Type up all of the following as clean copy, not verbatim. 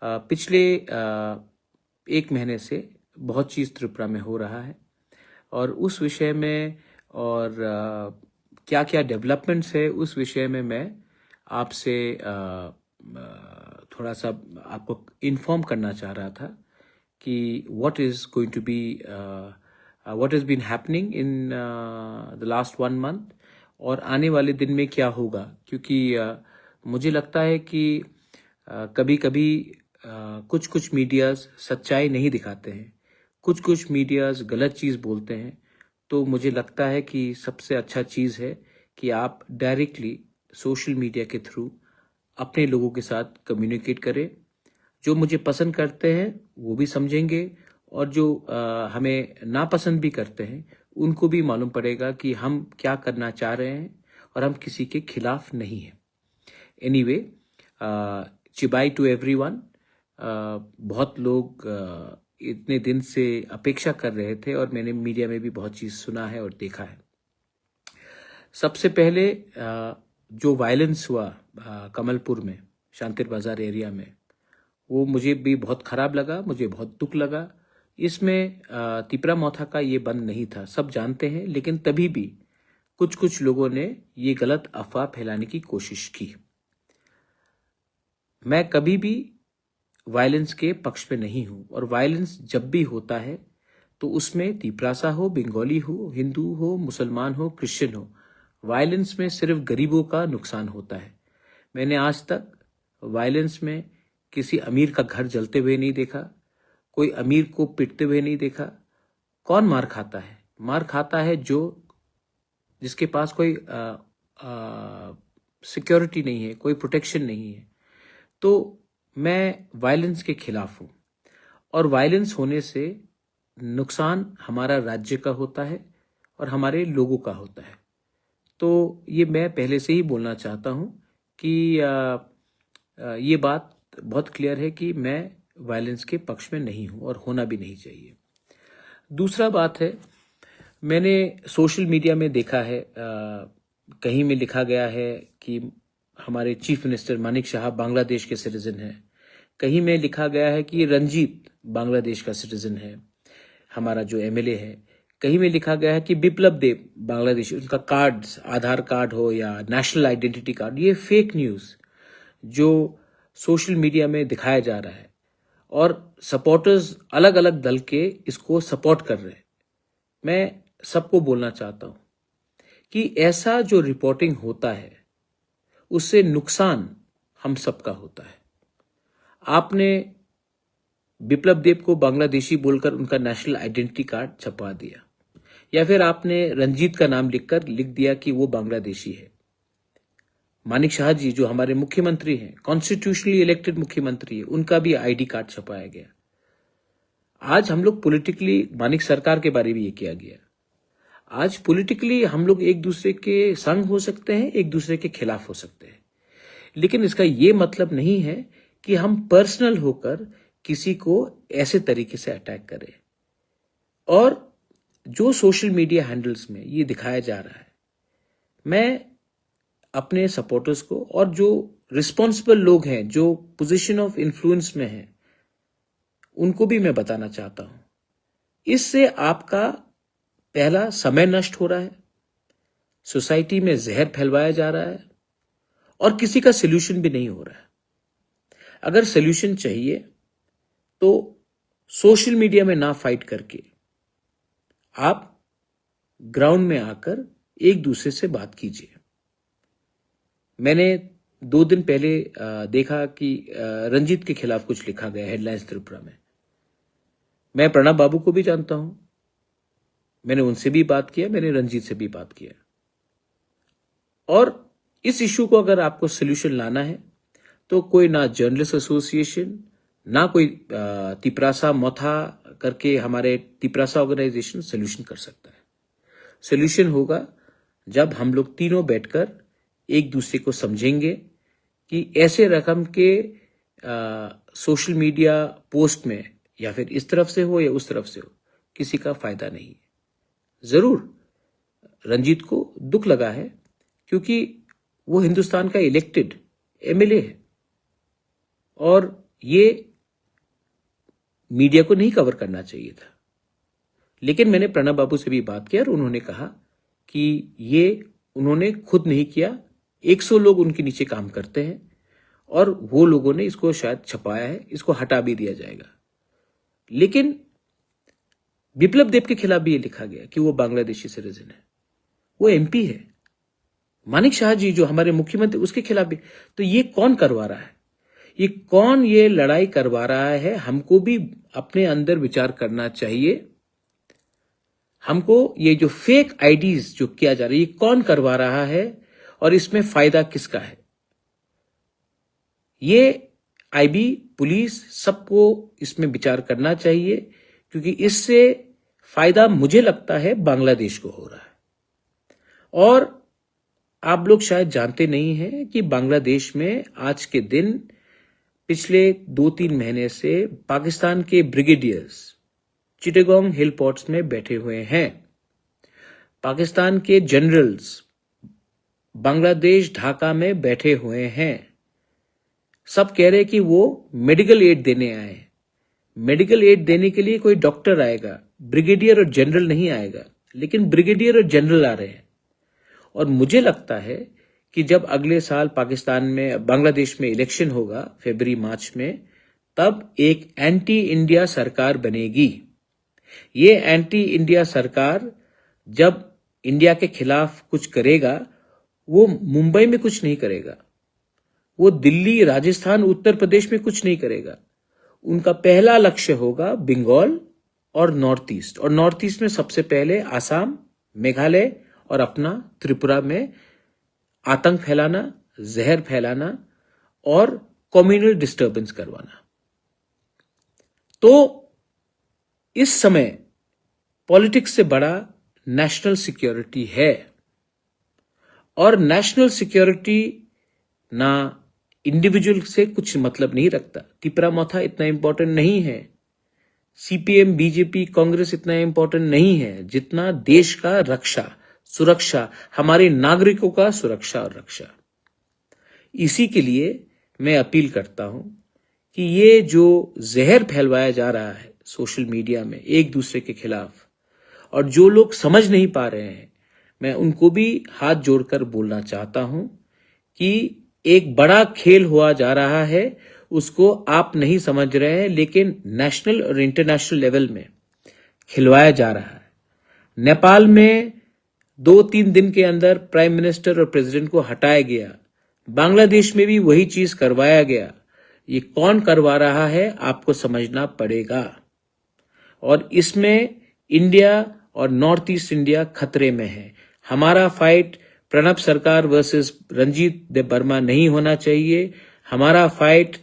पिछले एक महीने से बहुत चीज़ त्रिपुरा में हो रहा है और उस विषय में और क्या क्या डेवलपमेंट्स है उस विषय में मैं आपसे थोड़ा सा आपको इन्फॉर्म करना चाह रहा था कि what is going to be what is been happening in the last 1 month और आने वाले दिन में क्या होगा, क्योंकि मुझे लगता है कि कभी कभी कुछ कुछ मीडियाज़ सच्चाई नहीं दिखाते हैं, कुछ कुछ मीडियाज़ गलत चीज़ बोलते हैं। तो मुझे लगता है कि सबसे अच्छा चीज़ है कि आप डायरेक्टली सोशल मीडिया के थ्रू अपने लोगों के साथ कम्युनिकेट करें। जो मुझे पसंद करते हैं वो भी समझेंगे और जो हमें नापसंद भी करते हैं उनको भी मालूम पड़ेगा कि हम क्या करना चाह रहे हैं और हम किसी के खिलाफ नहीं हैं। एनीवे, चिबाई टू एवरीवन। बहुत लोग इतने दिन से अपेक्षा कर रहे थे और मैंने मीडिया में भी बहुत चीज़ सुना है और देखा है। सबसे पहले जो वायलेंस हुआ कमलपुर में, शांतिर बाजार एरिया में, वो मुझे भी बहुत ख़राब लगा, मुझे बहुत दुख लगा। इसमें तिपरा मौथा का ये बंद नहीं था, सब जानते हैं, लेकिन तभी भी कुछ कुछ लोगों ने ये गलत अफवाह फैलाने की कोशिश की। मैं कभी भी वायलेंस के पक्ष में नहीं हूँ और वायलेंस जब भी होता है तो उसमें तिपरासा हो, बंगाली हो, हिंदू हो, मुसलमान हो, क्रिश्चियन हो, वायलेंस में सिर्फ गरीबों का नुकसान होता है। मैंने आज तक वायलेंस में किसी अमीर का घर जलते हुए नहीं देखा, कोई अमीर को पिटते हुए नहीं देखा। कौन मार खाता है? मार खाता है जिसके पास कोई सिक्योरिटी नहीं है, कोई प्रोटेक्शन नहीं है। तो मैं वायलेंस के खिलाफ हूँ और वायलेंस होने से नुकसान हमारा राज्य का होता है और हमारे लोगों का होता है। तो ये मैं पहले से ही बोलना चाहता हूँ कि ये बात बहुत क्लियर है कि मैं वायलेंस के पक्ष में नहीं हूँ और होना भी नहीं चाहिए। दूसरा बात है, मैंने सोशल मीडिया में देखा है, कहीं में लिखा गया है कि हमारे चीफ मिनिस्टर मानिक शाह बांग्लादेश के सिटीजन हैं, कहीं में लिखा गया है कि रंजीत बांग्लादेश का सिटीजन है, हमारा जो एमएलए है, कहीं में लिखा गया है कि बिप्लब देव बांग्लादेश, उनका कार्ड्स, आधार कार्ड हो या नेशनल आइडेंटिटी कार्ड। ये फेक न्यूज़ जो सोशल मीडिया में दिखाया जा रहा है और सपोर्टर्स अलग अलग दल के इसको सपोर्ट कर रहे हैं। मैं सबको बोलना चाहता हूं कि ऐसा जो रिपोर्टिंग होता है उससे नुकसान हम सबका होता है। आपने बिप्लब देव को बांग्लादेशी बोलकर उनका नेशनल आइडेंटिटी कार्ड छपवा दिया, या फिर आपने रंजीत का नाम लिख दिया कि वो बांग्लादेशी है। मानिक शाह जी जो हमारे मुख्यमंत्री हैं, कॉन्स्टिट्यूशनली इलेक्टेड मुख्यमंत्री है, उनका भी आईडी कार्ड छपाया गया। आज हम लोग पॉलिटिकली मानिक सरकार के बारे में ये किया गया। आज पॉलिटिकली हम लोग एक दूसरे के संग हो सकते हैं, एक दूसरे के खिलाफ हो सकते हैं, लेकिन इसका ये मतलब नहीं है कि हम पर्सनल होकर किसी को ऐसे तरीके से अटैक करें। और जो सोशल मीडिया हैंडल्स में ये दिखाया जा रहा है, मैं अपने सपोर्टर्स को और जो रिस्पॉन्सिबल लोग हैं, जो पोजीशन ऑफ इन्फ्लुएंस में हैं, उनको भी मैं बताना चाहता हूं, इससे आपका पहला समय नष्ट हो रहा है, सोसाइटी में जहर फैलवाया जा रहा है और किसी का सोल्यूशन भी नहीं हो रहा है। अगर सोल्यूशन चाहिए तो सोशल मीडिया में ना फाइट करके आप ग्राउंड में आकर एक दूसरे से बात कीजिए। मैंने 2 दिन पहले देखा कि रंजीत के खिलाफ कुछ लिखा गया हेडलाइंस त्रिपुरा में। मैं प्रणब बाबू को भी जानता हूं, मैंने उनसे भी बात किया, मैंने रंजीत से भी बात किया। और इस इश्यू को अगर आपको सोल्यूशन लाना है तो कोई ना जर्नलिस्ट एसोसिएशन, ना कोई तिपरासा मौथा करके हमारे तिपरासा ऑर्गेनाइजेशन सोल्यूशन कर सकता है। सोल्यूशन होगा जब हम लोग तीनों बैठकर एक दूसरे को समझेंगे कि ऐसे रकम के सोशल मीडिया पोस्ट में या फिर इस तरफ से हो या उस तरफ से हो, किसी का फायदा नहीं है। जरूर रंजीत को दुख लगा है क्योंकि वो हिंदुस्तान का इलेक्टेड एमएलए है और ये मीडिया को नहीं कवर करना चाहिए था। लेकिन मैंने प्रणब बाबू से भी बात की और उन्होंने कहा कि ये उन्होंने खुद नहीं किया, 100 लोग उनके नीचे काम करते हैं और वो लोगों ने इसको शायद छपाया है, इसको हटा भी दिया जाएगा। लेकिन विप्लव देब के खिलाफ भी ये लिखा गया कि वो बांग्लादेशी सिटीजन है, वो एमपी है। मानिक शाह जी जो हमारे मुख्यमंत्री, उसके खिलाफ भी। तो ये कौन करवा रहा है, ये कौन ये लड़ाई करवा रहा है? हमको भी अपने अंदर विचार करना चाहिए। हमको ये जो फेक आईडीज जो किया जा रहा है, ये कौन करवा रहा है और इसमें फायदा किसका है? ये आईबी, पुलिस, सबको इसमें विचार करना चाहिए, क्योंकि इससे फायदा मुझे लगता है बांग्लादेश को हो रहा है। और आप लोग शायद जानते नहीं हैं कि बांग्लादेश में आज के दिन पिछले 2-3 महीने से पाकिस्तान के ब्रिगेडियर्स चिटागोंग हिल पोर्ट्स में बैठे हुए हैं। पाकिस्तान के जनरल्स बांग्लादेश ढाका में बैठे हुए हैं। सब कह रहे कि वो मेडिकल एड देने आए। मेडिकल एड देने के लिए कोई डॉक्टर आएगा, ब्रिगेडियर और जनरल नहीं आएगा, लेकिन ब्रिगेडियर और जनरल आ रहे हैं। और मुझे लगता है कि जब अगले साल पाकिस्तान में, बांग्लादेश में इलेक्शन होगा फरवरी-मार्च में, तब एक एंटी इंडिया सरकार बनेगी। ये एंटी इंडिया सरकार जब इंडिया के खिलाफ कुछ करेगा, वो मुंबई में कुछ नहीं करेगा, वो दिल्ली, राजस्थान, उत्तर प्रदेश में कुछ नहीं करेगा। उनका पहला लक्ष्य होगा बंगाल और नॉर्थ ईस्ट, और नॉर्थ ईस्ट में सबसे पहले आसाम, मेघालय और अपना त्रिपुरा में आतंक फैलाना, जहर फैलाना और कम्युनल डिस्टर्बेंस करवाना। तो इस समय पॉलिटिक्स से बड़ा नेशनल सिक्योरिटी है, और नेशनल सिक्योरिटी ना इंडिविजुअल से कुछ मतलब नहीं रखता। तिपरा मोथा इतना इंपॉर्टेंट नहीं है, सीपीएम, बीजेपी, कांग्रेस इतना इंपॉर्टेंट नहीं है जितना देश का रक्षा, सुरक्षा, हमारे नागरिकों का सुरक्षा और रक्षा। इसी के लिए मैं अपील करता हूं कि ये जो जहर फैलवाया जा रहा है सोशल मीडिया में एक दूसरे के खिलाफ, और जो लोग समझ नहीं पा रहे हैं, मैं उनको भी हाथ जोड़कर बोलना चाहता हूं कि एक बड़ा खेल हुआ जा रहा है, उसको आप नहीं समझ रहे हैं, लेकिन नेशनल और इंटरनेशनल लेवल में खिलवाया जा रहा है। नेपाल में 2-3 दिन के अंदर प्राइम मिनिस्टर और प्रेसिडेंट को हटाया गया, बांग्लादेश में भी वही चीज करवाया गया। ये कौन करवा रहा है आपको समझना पड़ेगा, और इसमें इंडिया और नॉर्थ ईस्ट इंडिया खतरे में है। हमारा फाइट प्रणब सरकार वर्सेस रंजीत देव वर्मा नहीं होना चाहिए। हमारा फाइट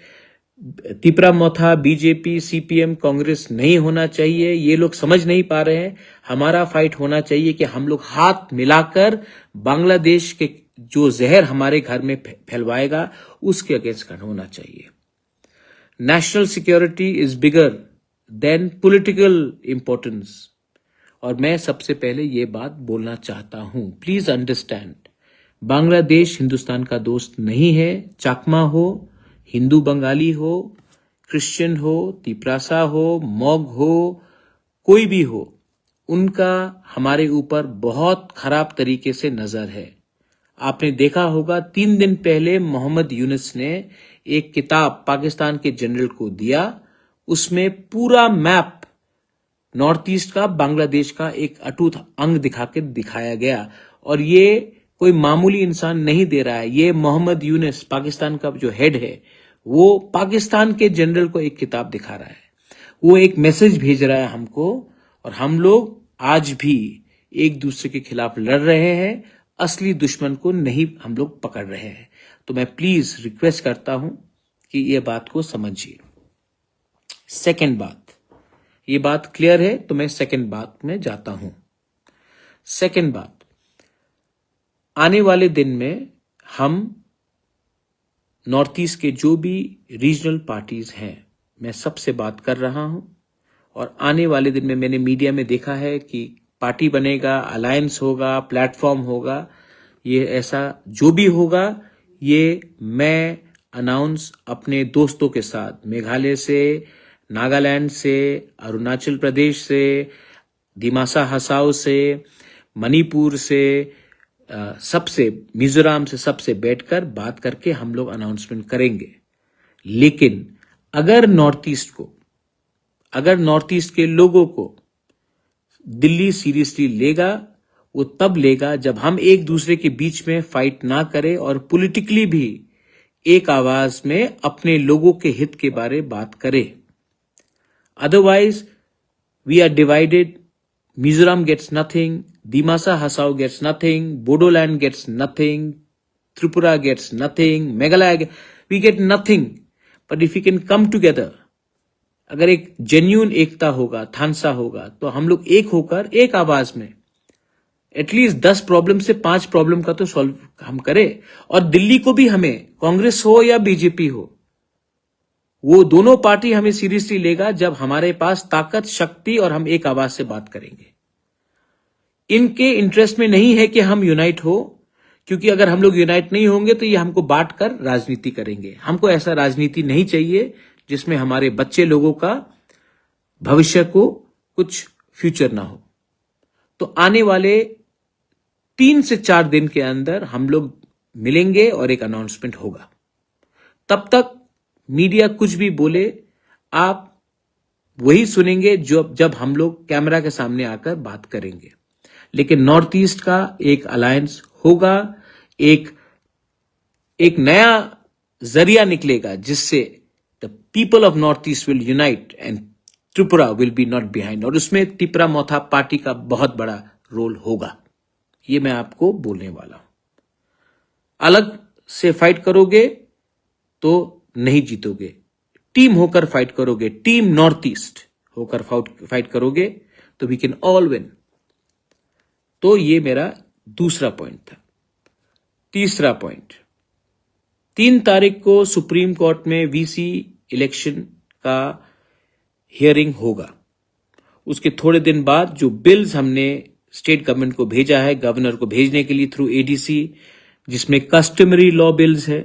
तिपरा मोथा, बीजेपी, सीपीएम, कांग्रेस नहीं होना चाहिए। ये लोग समझ नहीं पा रहे हैं। हमारा फाइट होना चाहिए कि हम लोग हाथ मिलाकर बांग्लादेश के जो जहर हमारे घर में फैलवाएगा, उसके अगेंस्ट होना चाहिए। National security is bigger than political importance, और मैं सबसे पहले ये बात बोलना चाहता हूं। प्लीज अंडरस्टैंड, बांग्लादेश हिंदुस्तान का दोस्त नहीं है। चाकमा हो, हिंदू बंगाली हो, क्रिश्चियन हो, तिपरासा हो, मॉग हो, कोई भी हो, उनका हमारे ऊपर बहुत खराब तरीके से नजर है। आपने देखा होगा 3 दिन पहले मोहम्मद यूनुस ने एक किताब पाकिस्तान के जनरल को दिया, उसमें पूरा मैप नॉर्थ ईस्ट का, बांग्लादेश का एक अटूट अंग दिखाकर दिखाया गया। और ये कोई मामूली इंसान नहीं दे रहा है, ये मोहम्मद यूनुस, पाकिस्तान का जो हेड है, वो पाकिस्तान के जनरल को एक किताब दिखा रहा है, वो एक मैसेज भेज रहा है हमको। और हम लोग आज भी एक दूसरे के खिलाफ लड़ रहे हैं, असली दुश्मन को नहीं हम लोग पकड़ रहे हैं। तो मैं प्लीज रिक्वेस्ट करता हूं कि ये बात को समझिए। सेकंड बात, ये बात क्लियर है तो मैं सेकंड बात में जाता हूं। सेकंड बात, आने वाले दिन में हम नॉर्थ ईस्ट के जो भी रीजनल पार्टीज हैं, मैं सबसे बात कर रहा हूं। और आने वाले दिन में मैंने मीडिया में देखा है कि पार्टी बनेगा, अलायंस होगा, प्लेटफॉर्म होगा। ये ऐसा जो भी होगा, ये मैं अनाउंस अपने दोस्तों के साथ, मेघालय से, नागालैंड से, अरुणाचल प्रदेश से, दिमासा हसाओ से, मणिपुर से, सबसे, मिजोरम से, सबसे बैठकर बात करके हम लोग अनाउंसमेंट करेंगे। लेकिन अगर नॉर्थ ईस्ट के लोगों को दिल्ली सीरियसली लेगा, वो तब लेगा जब हम एक दूसरे के बीच में फाइट ना करें और पॉलिटिकली भी एक आवाज में अपने लोगों के हित के बारे बात करें। Otherwise we are divided. Mizoram gets nothing, Dimasa Hasao gets nothing, Bodoland gets nothing, Tripura gets nothing, Meghalaya, we get nothing. But if you can come together, अगर एक जेन्यून एकता होगा, थानसा होगा, तो हम लोग एक होकर एक आवाज में एटलीस्ट 10 प्रॉब्लम से 5 प्रॉब्लम का तो सॉल्व हम करें। और दिल्ली को भी हमें, कांग्रेस हो या बीजेपी हो, वो दोनों पार्टी हमें सीरियसली लेगा जब हमारे पास ताकत, शक्ति और हम एक आवाज से बात करेंगे। इनके इंटरेस्ट में नहीं है कि हम यूनाइट हो, क्योंकि अगर हम लोग यूनाइट नहीं होंगे तो ये हमको बांट कर राजनीति करेंगे। हमको ऐसा राजनीति नहीं चाहिए जिसमें हमारे बच्चे लोगों का भविष्य को कुछ फ्यूचर ना हो। तो आने वाले 3 से 4 दिन के अंदर हम लोग मिलेंगे और एक अनाउंसमेंट होगा। तब तक मीडिया कुछ भी बोले, आप वही सुनेंगे जब हम लोग कैमरा के सामने आकर बात करेंगे। लेकिन नॉर्थ ईस्ट का एक अलायंस होगा, एक नया जरिया निकलेगा जिससे the people of north east will unite and Tripura will be not behind. और उसमें तिपरा मोथा पार्टी का बहुत बड़ा रोल होगा, ये मैं आपको बोलने वाला हूं। अलग से फाइट करोगे तो नहीं जीतोगे, टीम होकर फाइट करोगे, टीम नॉर्थ ईस्ट होकर फाइट करोगे तो वी कैन ऑल विन। तो ये मेरा दूसरा पॉइंट था। तीसरा पॉइंट, 3 तारीख को सुप्रीम कोर्ट में वीसी इलेक्शन का हियरिंग होगा। उसके थोड़े दिन बाद जो बिल्स हमने स्टेट गवर्नमेंट को भेजा है, गवर्नर को भेजने के लिए थ्रू एडीसी, जिसमें कस्टमरी लॉ बिल्स है,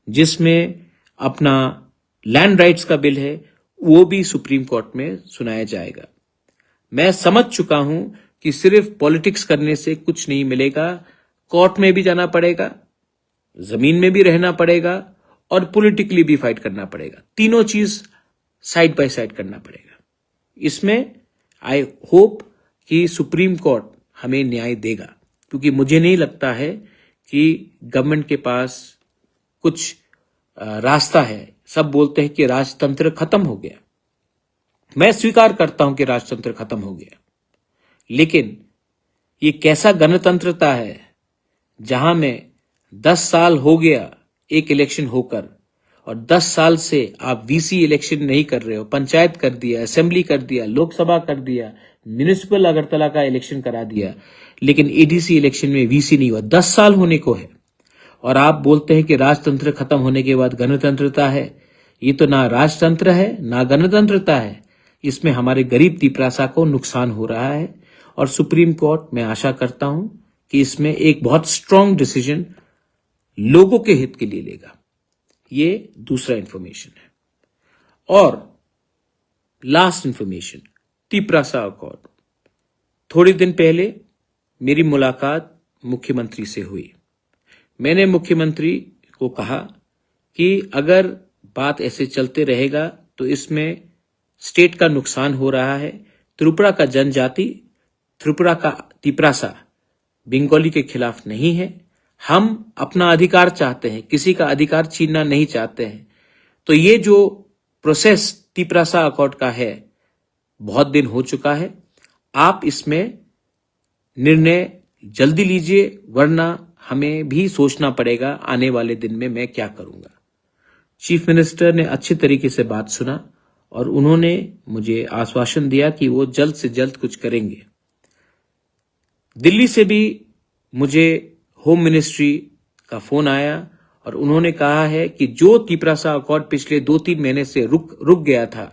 जिसमें अपना लैंड राइट्स का बिल है, वो भी सुप्रीम कोर्ट में सुनाया जाएगा। मैं समझ चुका हूं कि सिर्फ पॉलिटिक्स करने से कुछ नहीं मिलेगा, कोर्ट में भी जाना पड़ेगा, जमीन में भी रहना पड़ेगा और पॉलिटिकली भी फाइट करना पड़ेगा। तीनों चीज साइड बाय साइड करना पड़ेगा। इसमें आई होप कि सुप्रीम कोर्ट हमें न्याय देगा, क्योंकि मुझे नहीं लगता है कि गवर्नमेंट के पास कुछ रास्ता है। सब बोलते हैं कि राजतंत्र खत्म हो गया। मैं स्वीकार करता हूं कि राजतंत्र खत्म हो गया, लेकिन ये कैसा गणतंत्रता है जहां में 10 साल हो गया एक इलेक्शन होकर और 10 साल से आप वीसी इलेक्शन नहीं कर रहे हो। पंचायत कर दिया, असेंबली कर दिया, लोकसभा कर दिया, म्युनिसिपल अगरतला का इलेक्शन करा दिया, लेकिन एडीसी इलेक्शन में वीसी नहीं हुआ। 10 साल होने को है और आप बोलते हैं कि राजतंत्र खत्म होने के बाद गणतंत्रता है। ये तो ना राजतंत्र है ना गणतंत्रता है। इसमें हमारे गरीब तिपरासा को नुकसान हो रहा है और सुप्रीम कोर्ट, मैं आशा करता हूं कि इसमें एक बहुत स्ट्रांग डिसीजन लोगों के हित के लिए लेगा। ये दूसरा इंफॉर्मेशन है। और लास्ट इंफॉर्मेशन, तिपरासा अकॉर्ड। थोड़े दिन पहले मेरी मुलाकात मुख्यमंत्री से हुई। मैंने मुख्यमंत्री को कहा कि अगर बात ऐसे चलते रहेगा तो इसमें स्टेट का नुकसान हो रहा है। त्रिपुरा का जनजाति, त्रिपुरा का तिपरासा बंगाली के खिलाफ नहीं है। हम अपना अधिकार चाहते हैं, किसी का अधिकार छीनना नहीं चाहते हैं। तो ये जो प्रोसेस तिपरासा अकॉर्ड का है, बहुत दिन हो चुका है। आप इसमें निर्णय जल्दी लीजिए, वरना हमें भी सोचना पड़ेगा आने वाले दिन में मैं क्या करूंगा। चीफ मिनिस्टर ने अच्छे तरीके से बात सुना और उन्होंने मुझे आश्वासन दिया कि वो जल्द से जल्द कुछ करेंगे। दिल्ली से भी मुझे होम मिनिस्ट्री का फोन आया और उन्होंने कहा है कि जो तिपरासा अकॉर्ड पिछले 2-3 महीने से रुक गया था,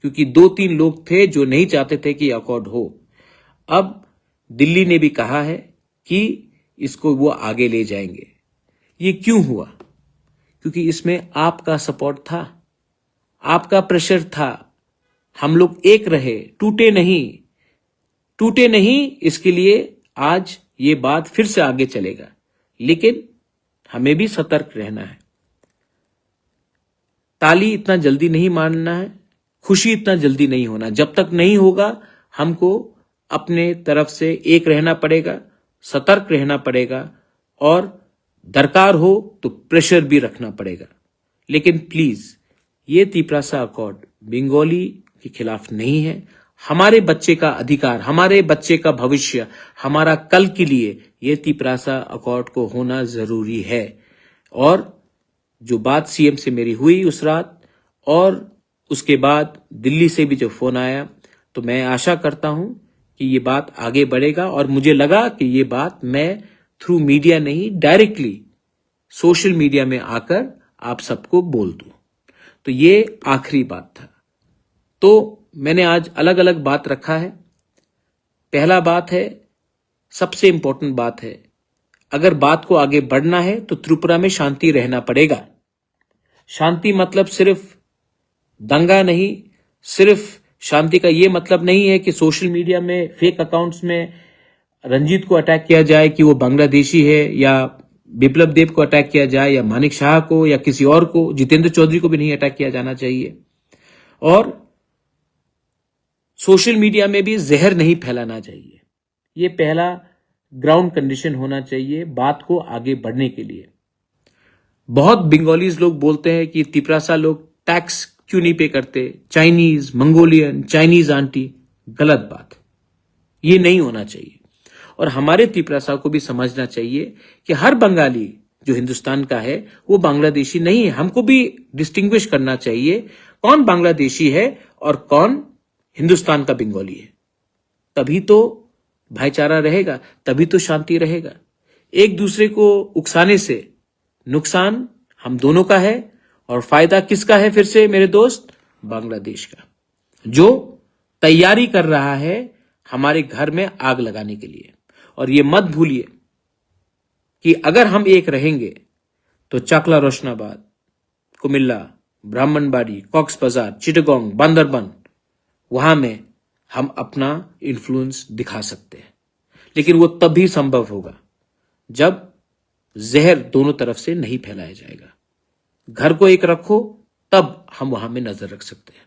क्योंकि 2-3 लोग थे जो नहीं चाहते थे कि अकॉर्ड हो, अब दिल्ली ने भी कहा है कि इसको वो आगे ले जाएंगे। ये क्यों हुआ? क्योंकि इसमें आपका सपोर्ट था, आपका प्रेशर था, हम लोग एक रहे, टूटे नहीं, इसके लिए आज ये बात फिर से आगे चलेगा, लेकिन हमें भी सतर्क रहना है। ताली इतना जल्दी नहीं मारना है, खुशी इतना जल्दी नहीं होना। जब तक नहीं होगा हमको अपने तरफ से एक रहना पड़ेगा, सतर्क रहना पड़ेगा, और दरकार हो तो प्रेशर भी रखना पड़ेगा। लेकिन प्लीज, ये तिपरासा अकॉर्ड बंगाली के खिलाफ नहीं है। हमारे बच्चे का अधिकार, हमारे बच्चे का भविष्य, हमारा कल के लिए ये तिपरासा अकॉर्ड को होना जरूरी है। और जो बात सीएम से मेरी हुई उस रात, और उसके बाद दिल्ली से भी जो फोन आया, तो मैं आशा करता हूं कि ये बात आगे बढ़ेगा। और मुझे लगा कि ये बात मैं थ्रू मीडिया नहीं, डायरेक्टली सोशल मीडिया में आकर आप सबको बोल दूं। तो ये आखिरी बात था। तो मैंने आज अलग अलग बात रखा है। पहला बात है, सबसे इंपॉर्टेंट बात है, अगर बात को आगे बढ़ना है तो त्रिपुरा में शांति रहना पड़ेगा। शांति मतलब सिर्फ दंगा नहीं, सिर्फ शांति का ये मतलब नहीं है कि सोशल मीडिया में फेक अकाउंट्स में रंजीत को अटैक किया जाए कि वो बांग्लादेशी है, या बिप्लब देब को अटैक किया जाए, या मानिक शाह को, या किसी और को, जितेंद्र चौधरी को भी नहीं अटैक किया जाना चाहिए। और सोशल मीडिया में भी जहर नहीं फैलाना चाहिए। ये पहला ग्राउंड कंडीशन होना चाहिए बात को आगे बढ़ने के लिए। बहुत बंगालीज लोग बोलते हैं कि तिपरासा लोग टैक्स क्यों नहीं पे करते, चाइनीज, मंगोलियन, चाइनीज आंटी। गलत बात, ये नहीं होना चाहिए। और हमारे तिपरासा को भी समझना चाहिए कि हर बंगाली जो हिंदुस्तान का है वो बांग्लादेशी नहीं है। हमको भी डिस्टिंग्विश करना चाहिए कौन बांग्लादेशी है और कौन हिंदुस्तान का बंगाली है। तभी तो भाईचारा रहेगा, तभी तो शांति रहेगा। एक दूसरे को उकसाने से नुकसान हम दोनों का है, और फायदा किसका है? फिर से मेरे दोस्त, बांग्लादेश का, जो तैयारी कर रहा है हमारे घर में आग लगाने के लिए। और ये मत भूलिए कि अगर हम एक रहेंगे तो चाकला रोशनाबाद, कुमिल्ला, ब्राह्मणबाड़ी, कॉक्स बाजार, चिटगोंग, बांदरबन, वहां में हम अपना इन्फ्लुएंस दिखा सकते हैं। लेकिन वो तभी संभव होगा जब जहर दोनों तरफ से नहीं फैलाया जाएगा। घर को एक रखो, तब हम वहां में नजर रख सकते हैं।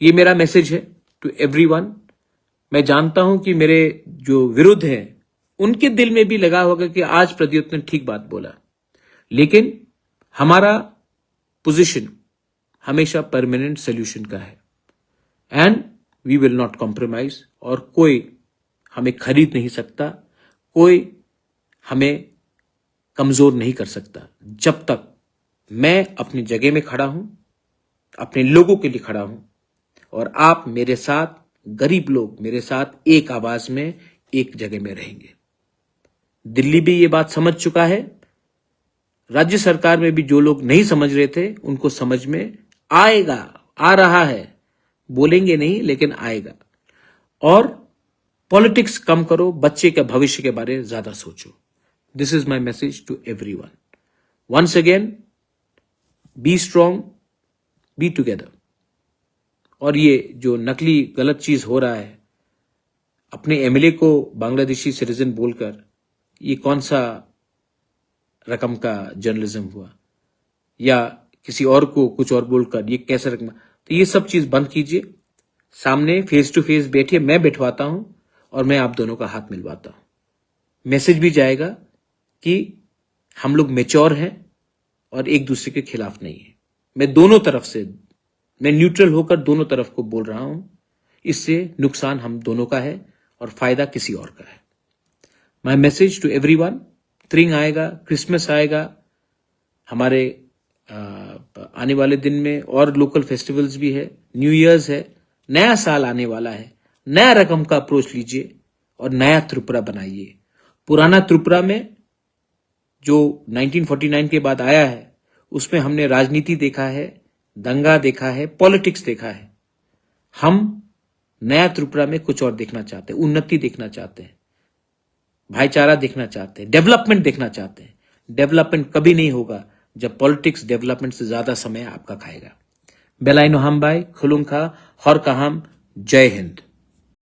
ये मेरा मैसेज है टू एवरीवन। मैं जानता हूं कि मेरे जो विरुद्ध हैं उनके दिल में भी लगा होगा कि आज प्रद्युत ने ठीक बात बोला, लेकिन हमारा पोजीशन हमेशा परमानेंट सोल्यूशन का है, and we will not compromise. और कोई हमें खरीद नहीं सकता, कोई हमें कमजोर नहीं कर सकता, जब तक मैं अपनी जगह में खड़ा हूं, अपने लोगों के लिए खड़ा हूं, और आप मेरे साथ, गरीब लोग मेरे साथ एक आवाज में एक जगह में रहेंगे। दिल्ली भी ये बात समझ चुका है, राज्य सरकार में भी जो लोग नहीं समझ रहे थे उनको समझ में आएगा, आ रहा है। बोलेंगे नहीं, लेकिन आएगा। और पॉलिटिक्स कम करो, बच्चे के भविष्य के बारे में ज्यादा सोचो। This is my message to everyone. Once again, be strong, be together. और ये जो नकली गलत चीज हो रहा है, अपने एमएलए को बांग्लादेशी सिटीजन बोलकर, ये कौन सा रकम का जर्नलिज्म हुआ? या किसी और को कुछ और बोलकर ये कैसा रकम? तो ये सब चीज बंद कीजिए। सामने फेस टू फेस बैठिए, मैं बैठवाता हूं और मैं आप दोनों का हाथ मिलवाता हूं। मैसेज भी जाएगा कि हम लोग मैच्योर हैं और एक दूसरे के खिलाफ नहीं है। मैं दोनों तरफ से, मैं न्यूट्रल होकर दोनों तरफ को बोल रहा हूं। इससे नुकसान हम दोनों का है और फायदा किसी और का है। My message to everyone. त्रिंग आएगा, क्रिसमस आएगा, हमारे आने वाले दिन में और लोकल फेस्टिवल्स भी है, न्यू ईयर्स है, नया साल आने वाला है। नया रकम का अप्रोच लीजिए और नया त्रिपुरा बनाइए। पुराना त्रिपुरा में जो 1949 के बाद आया है, उसमें हमने राजनीति देखा है, दंगा देखा है, पॉलिटिक्स देखा है। हम नया त्रिपुरा में कुछ और देखना चाहते हैं, उन्नति देखना चाहते हैं, भाईचारा देखना चाहते हैं, डेवलपमेंट देखना चाहते हैं। डेवलपमेंट कभी नहीं होगा जब पॉलिटिक्स डेवलपमेंट से ज्यादा समय आपका खाएगा। बेलाइनो हामबाय खुलुमखा हर काहाम जय हिंद।